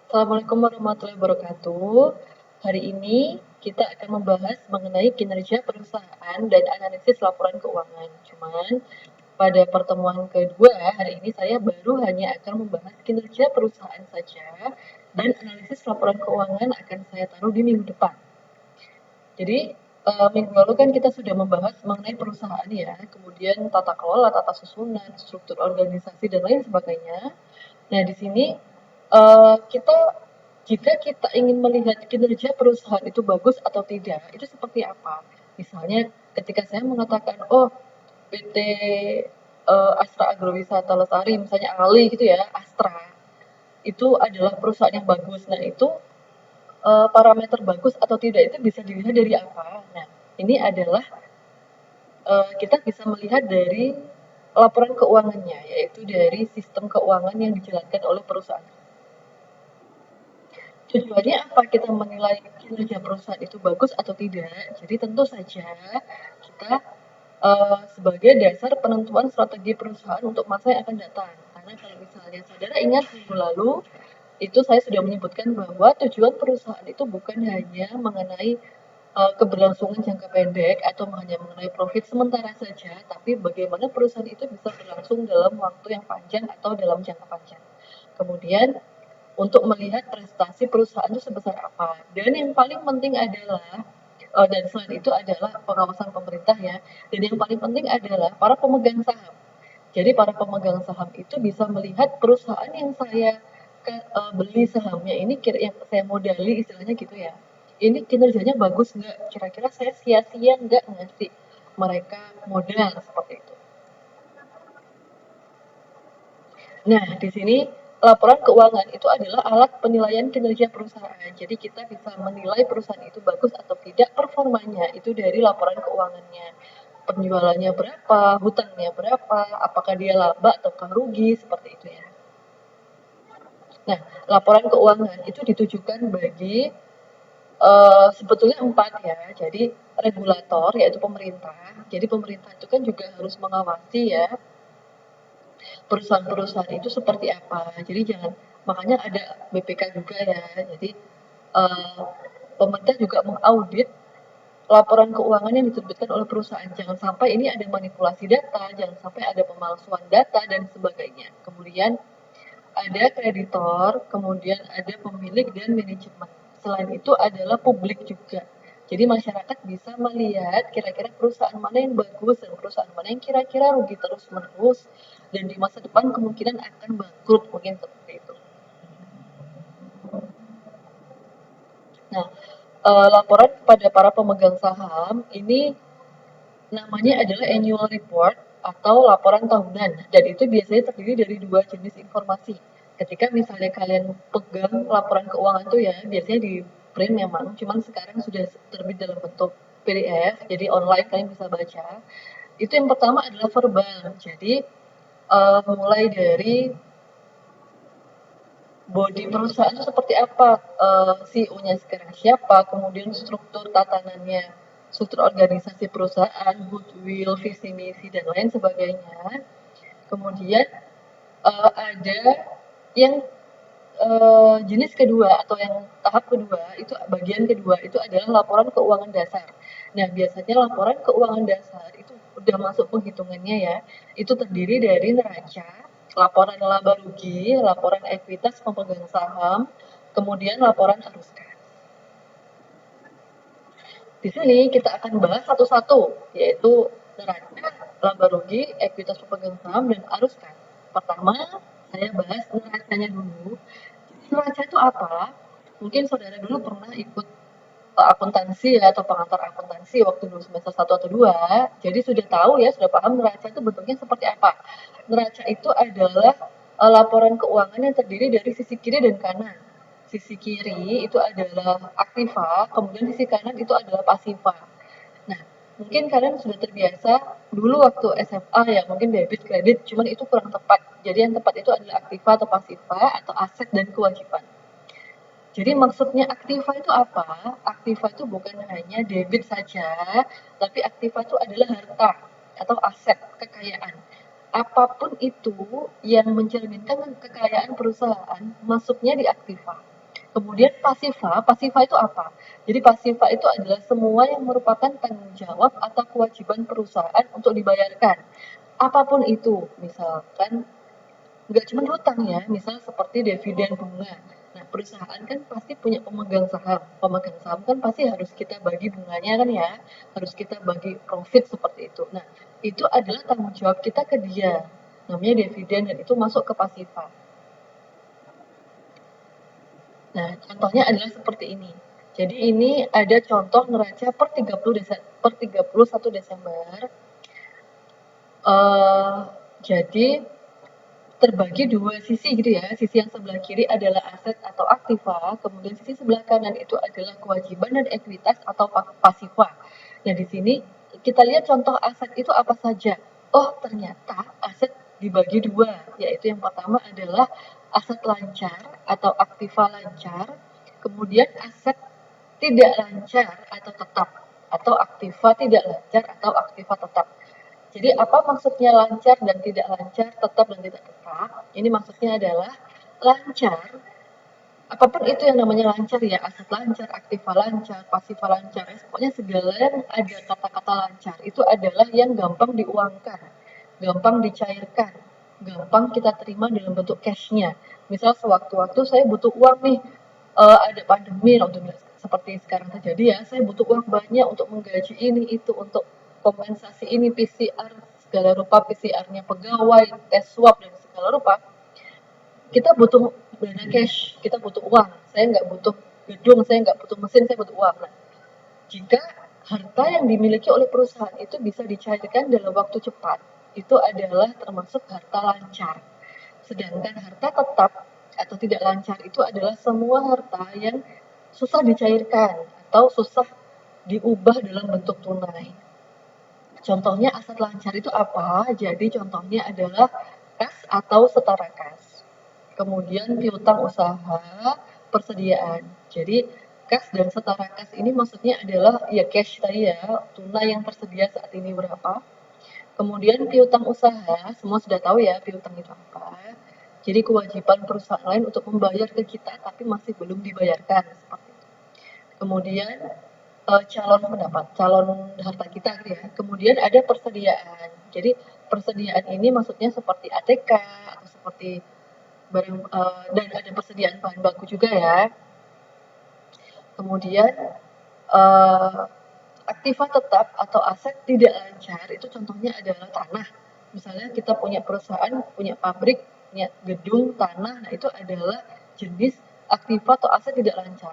Assalamualaikum warahmatullahi wabarakatuh. Hari ini kita akan membahas mengenai kinerja perusahaan dan analisis laporan keuangan. Cuman pada pertemuan kedua hari ini saya baru hanya akan membahas kinerja perusahaan saja dan analisis laporan keuangan akan saya taruh di minggu depan. Jadi minggu lalu kan kita sudah membahas mengenai perusahaan ya, kemudian tata kelola, tata susunan, struktur organisasi dan lain sebagainya. Nah, di sini kita jika kita ingin melihat kinerja perusahaan itu bagus atau tidak, itu seperti apa? Misalnya ketika saya mengatakan, oh PT Astra Agrowisata Lestari, misalnya Ali gitu ya, Astra, itu adalah perusahaan yang bagus. Nah, itu parameter bagus atau tidak itu bisa dilihat dari apa? Nah, ini adalah kita bisa melihat dari laporan keuangannya, yaitu dari sistem keuangan yang dijalankan oleh perusahaan. Tujuannya apa kita menilai kinerja perusahaan itu bagus atau tidak? Jadi tentu saja kita sebagai dasar penentuan strategi perusahaan untuk masa yang akan datang. Karena kalau misalnya saudara ingat minggu lalu, itu saya sudah menyebutkan bahwa tujuan perusahaan itu bukan hanya mengenai keberlangsungan jangka pendek atau hanya mengenai profit sementara saja, tapi bagaimana perusahaan itu bisa berlangsung dalam waktu yang panjang atau dalam jangka panjang. Kemudian untuk melihat prestasi perusahaan itu sebesar apa. Dan yang paling penting adalah dan selain itu adalah pengawasan pemerintah ya. Dan yang paling penting adalah para pemegang saham. Jadi para pemegang saham itu bisa melihat perusahaan yang saya beli sahamnya ini yang saya modali istilahnya gitu ya. Ini kinerjanya bagus nggak? Kira-kira saya sia-sia nggak ngasih mereka modal seperti itu. Nah, di sini laporan keuangan itu adalah alat penilaian kinerja perusahaan. Jadi kita bisa menilai perusahaan itu bagus atau tidak performanya itu dari laporan keuangannya. Penjualannya berapa, hutangnya berapa, apakah dia laba atau rugi, seperti itu ya. Nah, laporan keuangan itu ditujukan bagi sebetulnya 4 ya. Jadi regulator yaitu pemerintah. Jadi pemerintah itu kan juga harus mengawasi ya perusahaan-perusahaan itu seperti apa. Jadi jangan makanya ada BPK juga ya. Jadi uh, pemerintah juga mengaudit laporan keuangan yang diterbitkan oleh perusahaan. Jangan sampai ini ada manipulasi data, jangan sampai ada pemalsuan data dan sebagainya. Kemudian ada kreditor, kemudian ada pemilik dan manajemen. Selain itu adalah publik juga. Jadi masyarakat bisa melihat kira-kira perusahaan mana yang bagus dan perusahaan mana yang kira-kira rugi terus-menerus dan di masa depan kemungkinan akan bangkrut mungkin seperti itu. Nah, laporan kepada para pemegang saham ini namanya adalah annual report atau laporan tahunan dan itu biasanya terdiri dari dua jenis informasi. Ketika misalnya kalian pegang laporan keuangan tuh ya, biasanya di print memang, cuman sekarang sudah terbit dalam bentuk PDF, jadi online kalian bisa baca. Itu yang pertama adalah verbal. Jadi mulai dari body perusahaan itu seperti apa, CEO-nya sekarang siapa, kemudian struktur tatanannya, struktur organisasi perusahaan, goodwill, visi misi dan lain sebagainya. Kemudian ada yang jenis kedua atau yang tahap kedua itu bagian kedua itu adalah laporan keuangan dasar. Nah, biasanya laporan keuangan dasar itu udah masuk penghitungannya ya. Itu terdiri dari neraca, laporan laba rugi, laporan ekuitas pemegang saham, kemudian laporan arus kas. Di sini kita akan bahas satu-satu, yaitu neraca, laba rugi, ekuitas pemegang saham, dan arus kas. Pertama, saya bahas neracanya dulu. Neraca itu apa? Mungkin saudara dulu pernah ikut akuntansi ya atau pengantar akuntansi waktu dulu semester 1 atau 2. Jadi sudah tahu ya, sudah paham neraca itu bentuknya seperti apa. Neraca itu adalah laporan keuangan yang terdiri dari sisi kiri dan kanan. Sisi kiri itu adalah aktiva, kemudian sisi kanan itu adalah pasiva. Nah, mungkin kalian sudah terbiasa dulu waktu SMA ya, mungkin debit kredit, cuman itu kurang tepat. Jadi yang tepat itu adalah aktiva atau pasiva atau aset dan kewajiban. Jadi maksudnya aktiva itu apa? Aktiva itu bukan hanya debit saja, tapi aktiva itu adalah harta atau aset, kekayaan. Apapun itu yang mencerminkan kekayaan perusahaan masuknya di aktiva. Kemudian pasifa itu apa? Jadi pasifa itu adalah semua yang merupakan tanggung jawab atau kewajiban perusahaan untuk dibayarkan. Apapun itu, misalkan nggak cuma hutang ya, misal seperti dividen bunga. Nah, perusahaan kan pasti punya pemegang saham. Pemegang saham kan pasti harus kita bagi bunganya kan ya, harus kita bagi profit seperti itu. Nah, itu adalah tanggung jawab kita ke dia. Namanya dividen dan itu masuk ke pasifa. Nah, contohnya adalah seperti ini. Jadi ini ada contoh neraca per 31 Desember. Eh jadi terbagi dua sisi gitu ya. Sisi yang sebelah kiri adalah aset atau aktiva, kemudian sisi sebelah kanan itu adalah kewajiban dan ekuitas atau pasifa. Nah, di sini kita lihat contoh aset itu apa saja. Oh, ternyata aset dibagi dua, yaitu yang pertama adalah aset lancar atau aktiva lancar, kemudian aset tidak lancar atau tetap, atau aktiva tidak lancar atau aktiva tetap. Jadi apa maksudnya lancar dan tidak lancar, tetap dan tidak tetap? Ini maksudnya adalah lancar, apapun itu yang namanya lancar ya, aset lancar, aktiva lancar, pasifa lancar, ya, pokoknya segala yang ada kata-kata lancar itu adalah yang gampang diuangkan, gampang dicairkan, gampang kita terima dalam bentuk cashnya. Misal sewaktu-waktu saya butuh uang nih, ada pandemi, seperti sekarang terjadi ya, saya butuh uang banyak untuk menggaji ini itu, untuk kompensasi ini, PCR segala rupa, PCR-nya pegawai, tes swab dan segala rupa. Kita butuh dana cash, kita butuh uang. Saya nggak butuh gedung, saya nggak butuh mesin, saya butuh uang. Nah, jika harta yang dimiliki oleh perusahaan itu bisa dicairkan dalam waktu cepat, itu adalah termasuk harta lancar. Sedangkan harta tetap atau tidak lancar itu adalah semua harta yang susah dicairkan atau susah diubah dalam bentuk tunai. Contohnya aset lancar itu apa? Jadi contohnya adalah kas atau setara kas. Kemudian piutang usaha, persediaan. Jadi kas dan setara kas ini maksudnya adalah ya cash tadi ya, tunai yang tersedia saat ini berapa. Kemudian piutang usaha, semua sudah tahu ya piutang itu apa. Jadi kewajiban perusahaan lain untuk membayar ke kita tapi masih belum dibayarkan seperti itu. Kemudian calon harta kita gitu ya. Kemudian ada persediaan. Jadi persediaan ini maksudnya seperti ATK atau seperti barang dan ada persediaan bahan baku juga ya. Kemudian uh, aktiva tetap atau aset tidak lancar itu contohnya adalah tanah. Misalnya kita punya perusahaan, punya pabrik, punya gedung, tanah, nah itu adalah jenis aktiva atau aset tidak lancar.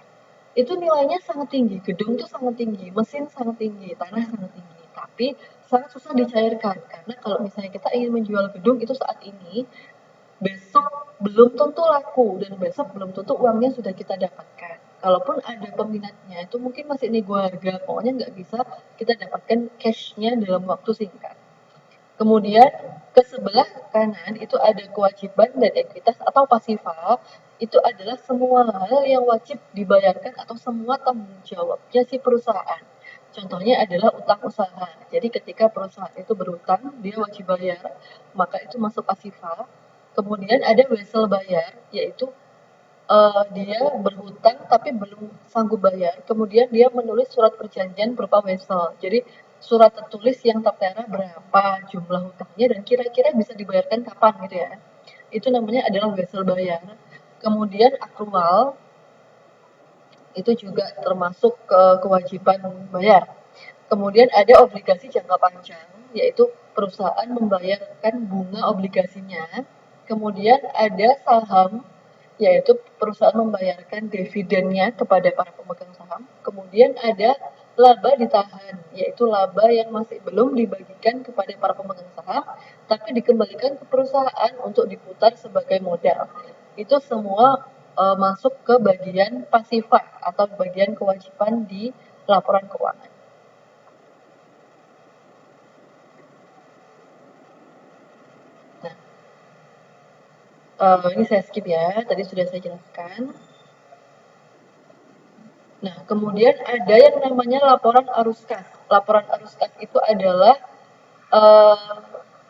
Itu nilainya sangat tinggi, gedung itu sangat tinggi, mesin sangat tinggi, tanah sangat tinggi, tapi sangat susah dicairkan karena kalau misalnya kita ingin menjual gedung itu saat ini, besok belum tentu laku dan besok belum tentu uangnya sudah kita dapatkan. Kalaupun ada peminatnya, itu mungkin masih nego harga, pokoknya nggak bisa kita dapatkan cash-nya dalam waktu singkat. Kemudian ke sebelah kanan itu ada kewajiban dan ekuitas atau pasifa, itu adalah semua hal yang wajib dibayarkan atau semua tanggung jawabnya si perusahaan. Contohnya adalah utang usaha. Jadi ketika perusahaan itu berutang, dia wajib bayar, maka itu masuk pasifa. Kemudian ada wesel bayar, yaitu dia berhutang tapi belum sanggup bayar. Kemudian dia menulis surat perjanjian berupa wesel. Jadi surat tertulis yang tertera berapa jumlah hutangnya dan kira-kira bisa dibayarkan kapan gitu ya. Itu namanya adalah wesel bayar. Kemudian akrual itu juga termasuk kewajiban bayar. Kemudian ada obligasi jangka panjang, yaitu perusahaan membayarkan bunga obligasinya. Kemudian ada saham, yaitu perusahaan membayarkan dividennya kepada para pemegang saham. Kemudian ada laba ditahan, yaitu laba yang masih belum dibagikan kepada para pemegang saham, tapi dikembalikan ke perusahaan untuk diputar sebagai modal. Itu semua masuk ke bagian pasifa atau bagian kewajiban di laporan keuangan. Ini saya skip ya, tadi sudah saya jelaskan. Nah, kemudian ada yang namanya laporan arus kas. Laporan arus kas itu adalah uh,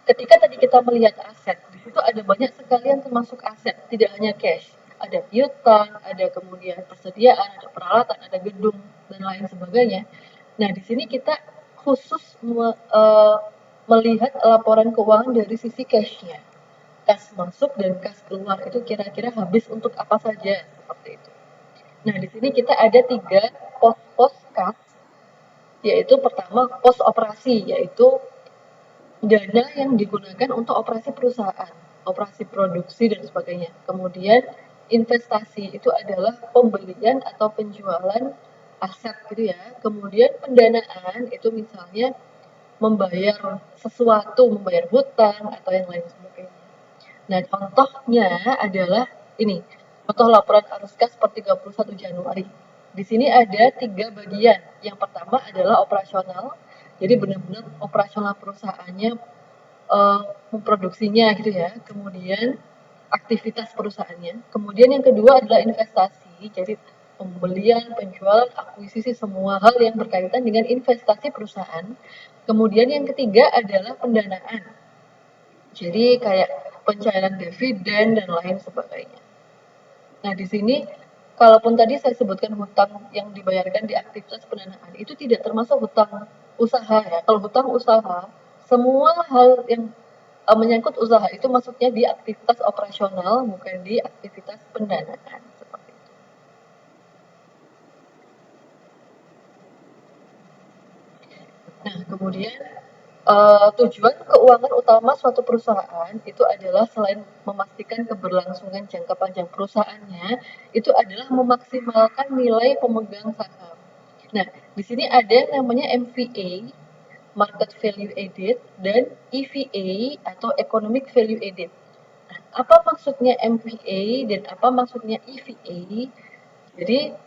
ketika tadi kita melihat aset, di situ ada banyak sekali yang termasuk aset, tidak hanya cash. ada piutang, ada kemudian persediaan, ada peralatan, ada gedung, dan lain sebagainya. Nah, di sini kita khusus melihat laporan keuangan dari sisi cash-nya. Kas masuk dan kas keluar itu kira-kira habis untuk apa saja, seperti itu. Nah, di sini kita ada 3 pos-pos kas, yaitu pertama pos operasi, yaitu dana yang digunakan untuk operasi perusahaan, operasi produksi dan sebagainya. Kemudian investasi itu adalah pembelian atau penjualan aset gitu ya. Kemudian pendanaan itu misalnya membayar sesuatu, membayar hutang atau yang lain sebagainya. Nah, contohnya adalah ini, contoh laporan arus kas per 31 Januari. Di sini ada 3 bagian. Yang pertama adalah operasional, jadi benar-benar operasional perusahaannya memproduksinya gitu ya. Kemudian aktivitas perusahaannya. Kemudian yang kedua adalah investasi, jadi pembelian, penjualan, akuisisi semua hal yang berkaitan dengan investasi perusahaan. Kemudian yang ketiga adalah pendanaan. Jadi kayak pencairan dividen dan lain sebagainya. Nah, di sini kalaupun tadi saya sebutkan hutang yang dibayarkan di aktivitas pendanaan itu tidak termasuk hutang usaha ya. Kalau hutang usaha, semua hal yang menyangkut usaha itu masuknya di aktivitas operasional bukan di aktivitas pendanaan seperti itu. Nah, kemudian tujuan keuangan utama suatu perusahaan itu adalah selain memastikan keberlangsungan jangka panjang perusahaannya, itu adalah memaksimalkan nilai pemegang saham. Nah, di sini ada yang namanya MVA, Market Value Added, dan EVA atau Economic Value Added. Nah, apa maksudnya MVA dan apa maksudnya EVA? Jadi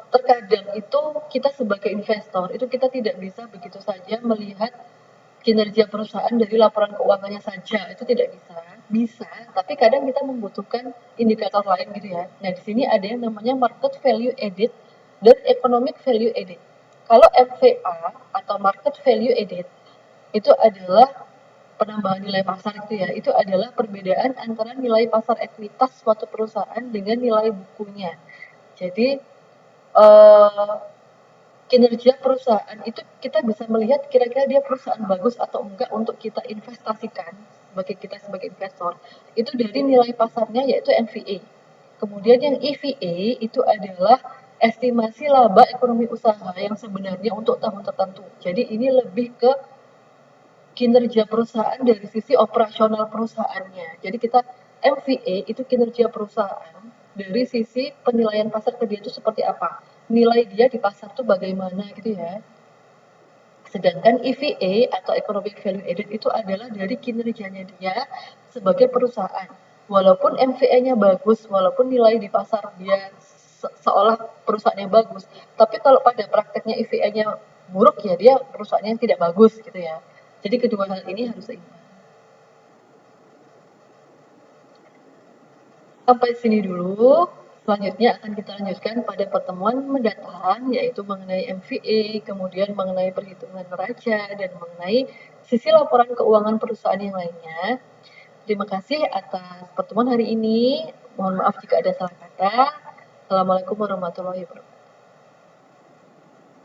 terkadang itu kita sebagai investor itu kita tidak bisa begitu saja melihat kinerja perusahaan dari laporan keuangannya saja, itu tidak bisa. Bisa, tapi kadang kita membutuhkan indikator lain gitu ya. Nah, di sini ada yang namanya market value added dan economic value added. Kalau MVA atau market value added itu adalah penambahan nilai pasar gitu ya. Itu adalah perbedaan antara nilai pasar ekuitas suatu perusahaan dengan nilai bukunya. Jadi eh, kinerja perusahaan itu kita bisa melihat kira-kira dia perusahaan bagus atau enggak untuk kita investasikan sebagai kita sebagai investor itu dari nilai pasarnya yaitu NVA. Kemudian yang EVA itu adalah estimasi laba ekonomi usaha yang sebenarnya untuk tahun tertentu. Jadi ini lebih ke kinerja perusahaan dari sisi operasional perusahaannya. Jadi kita MVA itu kinerja perusahaan dari sisi penilaian pasar ke dia itu seperti apa. Nilai dia di pasar tuh bagaimana gitu ya. Sedangkan EVA atau Economic Value Added itu adalah dari kinerjanya dia sebagai perusahaan. Walaupun MVA-nya bagus, walaupun nilai di pasar dia seolah perusahaannya bagus, tapi kalau pada prakteknya EVA-nya buruk ya dia perusahaan yang tidak bagus gitu ya. Jadi kedua hal ini harus seimbang. Sampai sini dulu. Selanjutnya akan kita lanjutkan pada pertemuan mendatang, yaitu mengenai MVA, kemudian mengenai perhitungan neraca, dan mengenai sisi laporan keuangan perusahaan yang lainnya. Terima kasih atas pertemuan hari ini. Mohon maaf jika ada salah kata. Assalamualaikum warahmatullahi wabarakatuh.